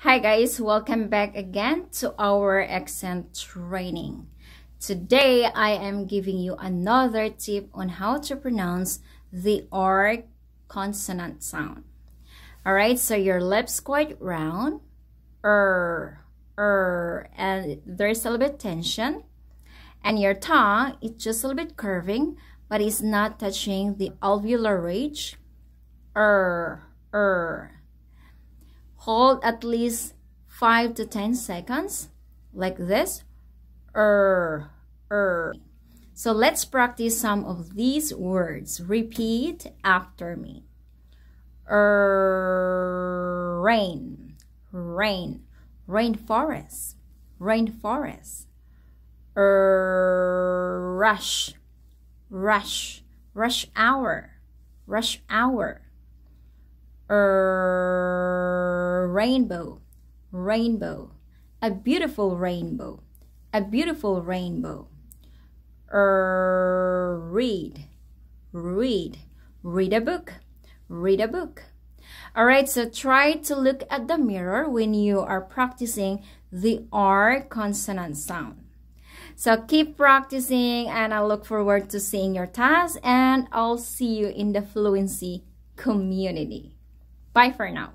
Hi guys, welcome back again to our accent training. Today I am giving you another tip on how to pronounce the R consonant sound. Alright, so your lips quite round, and there's a little bit tension, and your tongue is just a little bit curving, but it's not touching the alveolar ridge. Hold at least 5 to 10 seconds like this. So let's practice some of these words. Repeat after me. Rain, rain, rainforest, rainforest. Rush, rush, rush hour, rush hour. Rainbow, rainbow, a beautiful rainbow, a beautiful rainbow. Read, read, read a book, read a book. Alright, so try to look at the mirror when you are practicing the R consonant sound. So keep practicing, and I look forward to seeing your task, and I'll see you in the Fluency community. Bye for now.